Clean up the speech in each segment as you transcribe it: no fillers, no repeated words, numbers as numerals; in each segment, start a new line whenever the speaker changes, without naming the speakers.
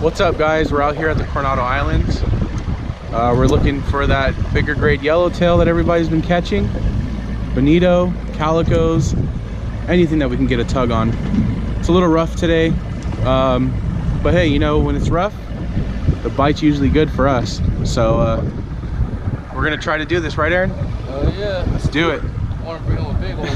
What's up, guys? We're out here at the Coronado Islands. We're looking for that bigger grade yellowtail that everybody's been catching. Bonito, calicos, anything that we can get a tug on. It's a little rough today, but hey, you know, when it's rough, the bite's usually good for us. So we're gonna try to do this, right, Aaron?
Oh yeah.
Let's do it.
I want to bring home a big one.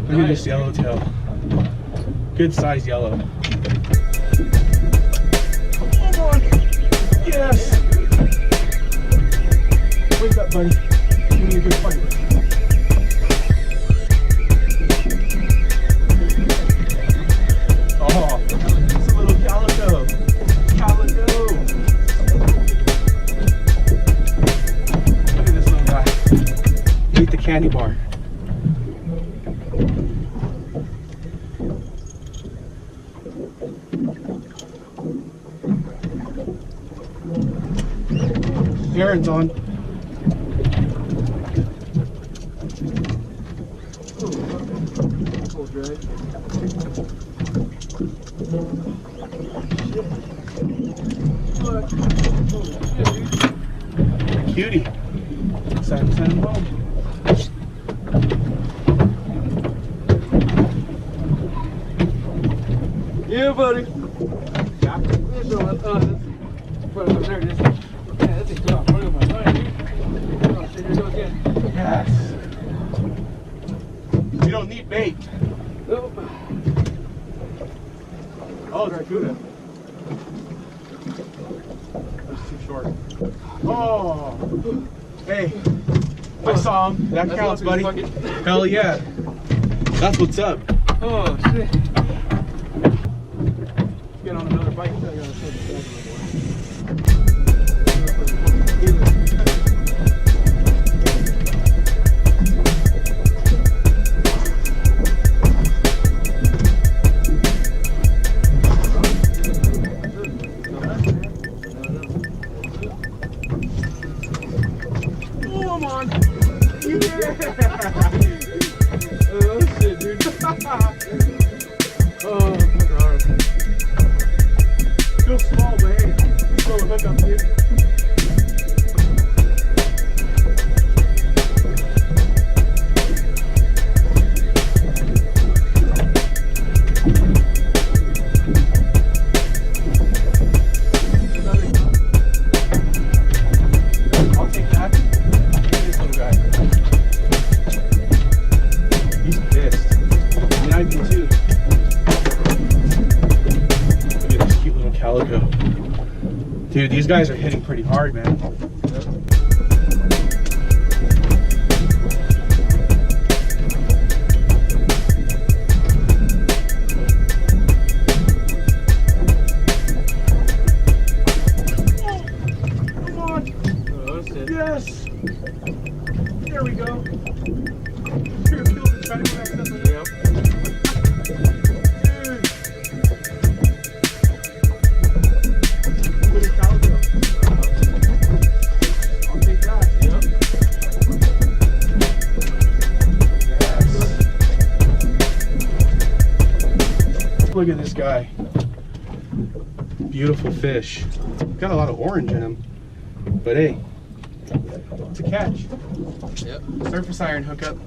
Look at this yellowtail. Good size yellow. Come on. Yes. Wake up, buddy. Give me a good fight. Oh, it's a little calico. Calico. Look at this little guy. He ate the candy bar. Aaron's on. Cutie. Send him home.
Yeah, buddy.
Yeah.
There it is. Yeah, that's a job. Put it on my line, dude. Oh, shit, here it goes again.
Yes. You don't need bait.
Nope.
Oh, Dracuda. That's too short. Oh. Hey. I saw him. That counts, buddy. Hell yeah. That's what's up.
Oh, shit. Get on another bike. I gotta save the bag
Come on. Yeah.
Oh, shit, dude. Oh my god. Feels small, but hey, still a hookup, dude.
I'll take that. Look at this little guy. He's pissed. I mean, I'd be too. Look at this cute little calico. Dude, these guys are hitting pretty hard, man. Come on.
Oh, that's it.
Yes. There we go. Here, kill the China back up.
Yep.
Little calico. I'll take that.
Yep.
Yes. Look at this guy. Beautiful fish. Got a lot of orange in him. But hey, it's a catch.
Yep.
Surface iron hookup.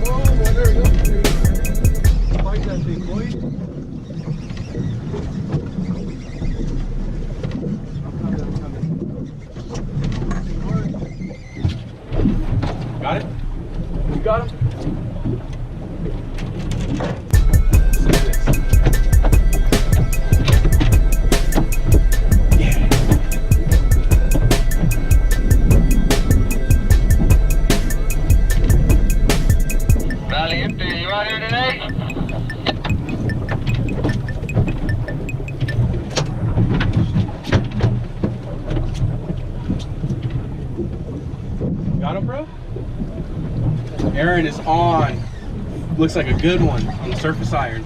Oh, well, there we go. Fight that thing, boy.
Got it?
You got him?
Look at this. Yeah.
Valiant, you out here today?
Got him, bro? Aaron is on. Looks like a good one on the surface iron.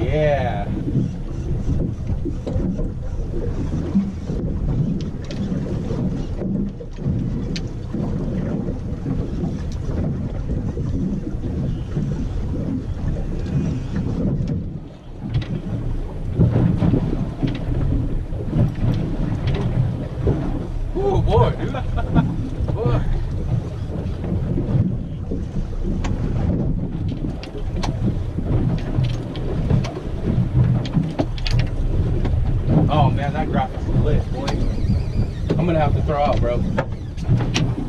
Yeah.
Oh boy, dude. Boy.
Oh man, that graphic's lit, boy. I'm gonna have to throw out, bro.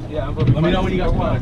Yeah, I'm gonna
Let me know when you got one.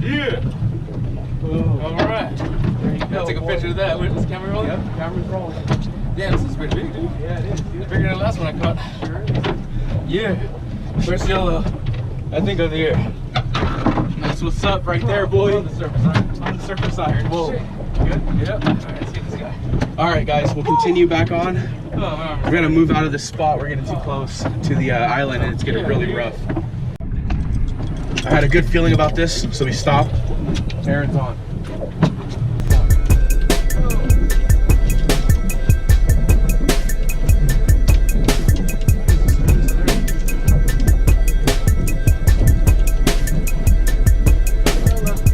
Yeah. All right. Gotta take a picture of that. Wait, is this camera rolling?
Yep, camera's rolling.
Damn, this is pretty big, dude.
Yeah, it is, dude.
Bigger than the last one I caught.
Sure is.
Yeah. First yellow, I think, of the year.
That's what's up right there, boy.
On the surface iron.
On the surface iron. Whoa.
Shit.
Good?
Yep. Alright, let's get this guy.
All right, guys, we'll continue back on.
Oh, man.
We're gonna move out of this spot. We're getting too close to the island and it's getting really rough. I had a good feeling about this, so we stopped. Aaron's on.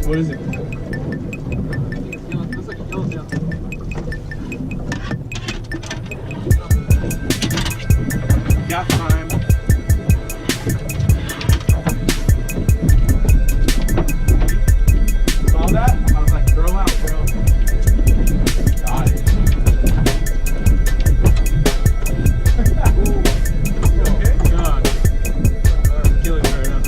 What is it?
Looks like a yellow tail.
Got time. Saw that? I was like, throw out, bro. Got it. You okay?
God. Kill it right now.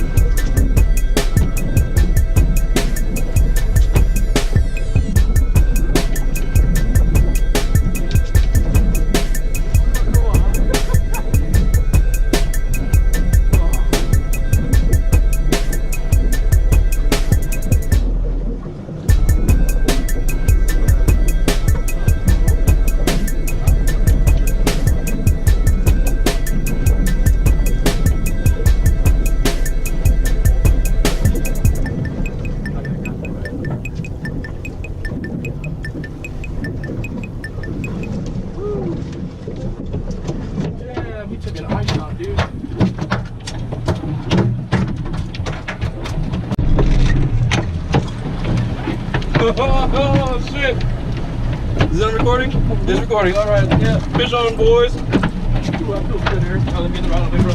Damn, he took an eye shot, dude. Oh, shit. Is that recording? It's recording. All right. Yeah. Fish on, boys. Ooh, that feels good here. Oh, let me get the right bro.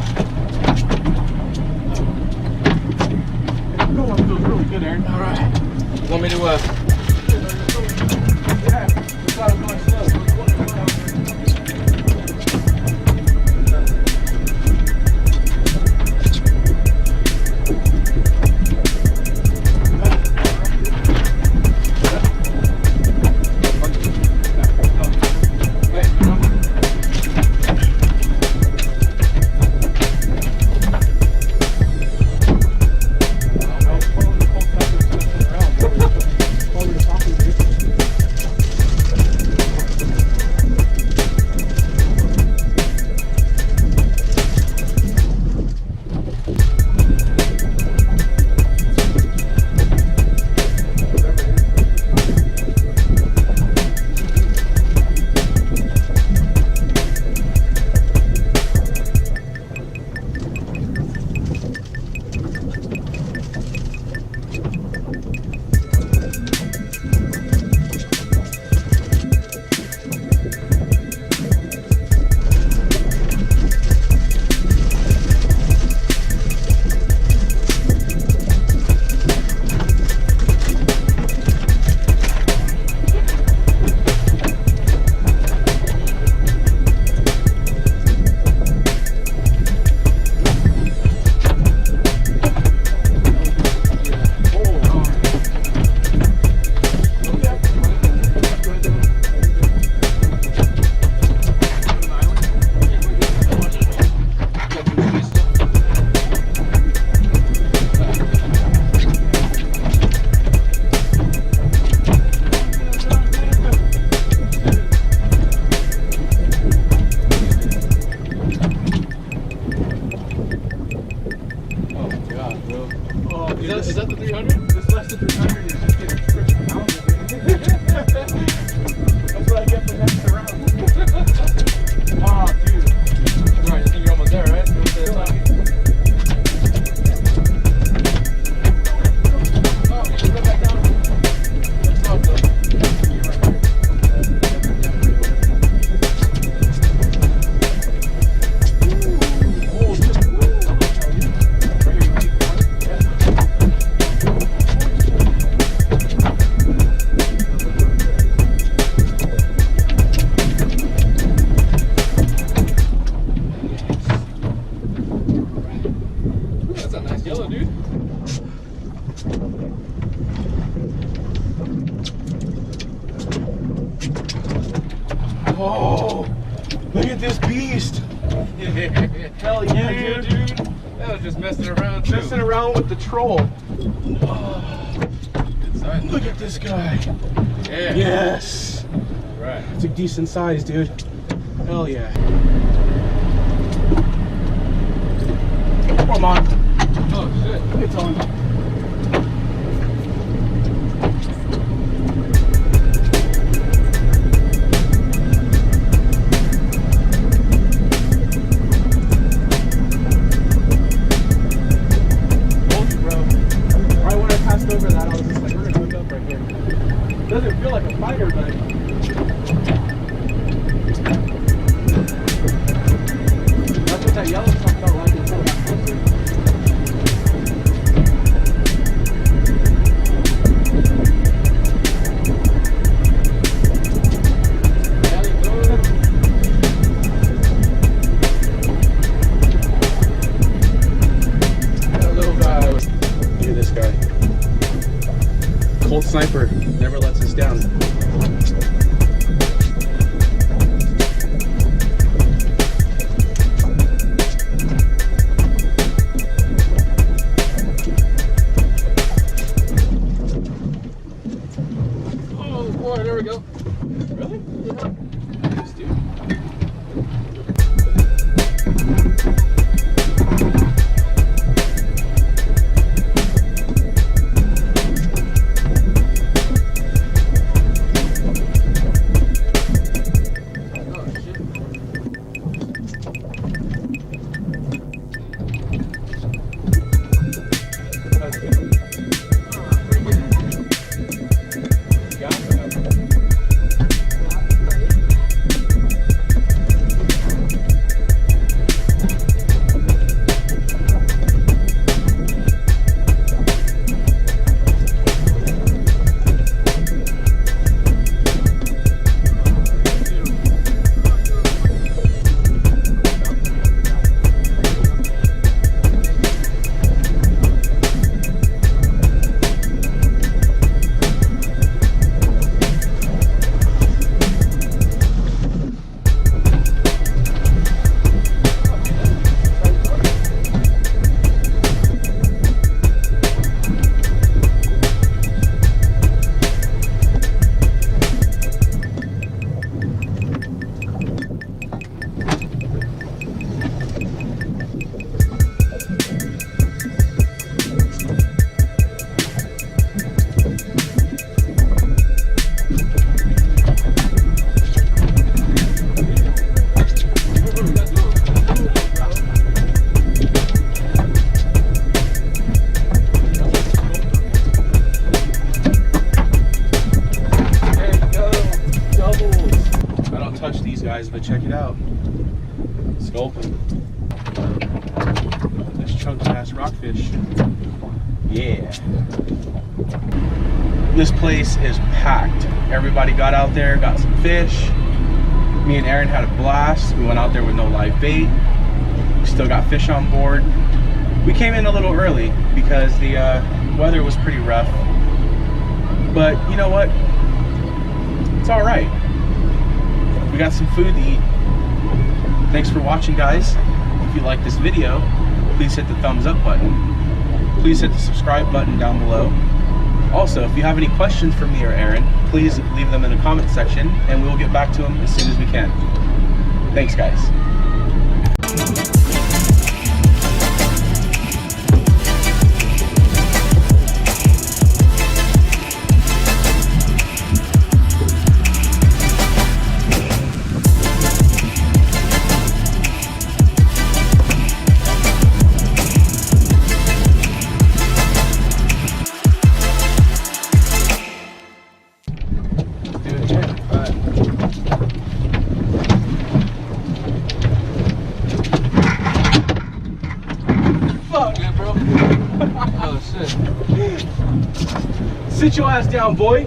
That feels really good, Aaron.
All right. Want me to,
Yeah, it's not going slow. Oh, look at this beast. Hell yeah, dude.
That was just messing around too.
Messing around with the troll. Oh, look at this guy.
Yeah.
Yes.
Right.
It's a decent size, dude. Hell yeah. Come on.
Oh shit.
It's on. Over that, I was just like, we're gonna hook up right here. Doesn't feel like a fighter, but that's what that yellow stuff felt like until it got closer. That little guy. Look at this guy. Cold sniper, never lets us down.
Oh boy, there we go.
Really?
Yeah.
Nice, dude. Guys, but check it out. Sculpin. This chunky ass rockfish. Yeah. This place is packed. Everybody got out there, got some fish. Me and Aaron had a blast. We went out there with no live bait. We still got fish on board. We came in a little early because the weather was pretty rough. But you know what? It's all right. We got some food to eat. Thanks for watching, guys. If you like this video, please hit the thumbs up button. Please hit the subscribe button down below. Also, if you have any questions for me or Aaron, please leave them in the comment section and we will get back to them as soon as we can. Thanks, guys.
Oh shit.
Sit your ass down, boy.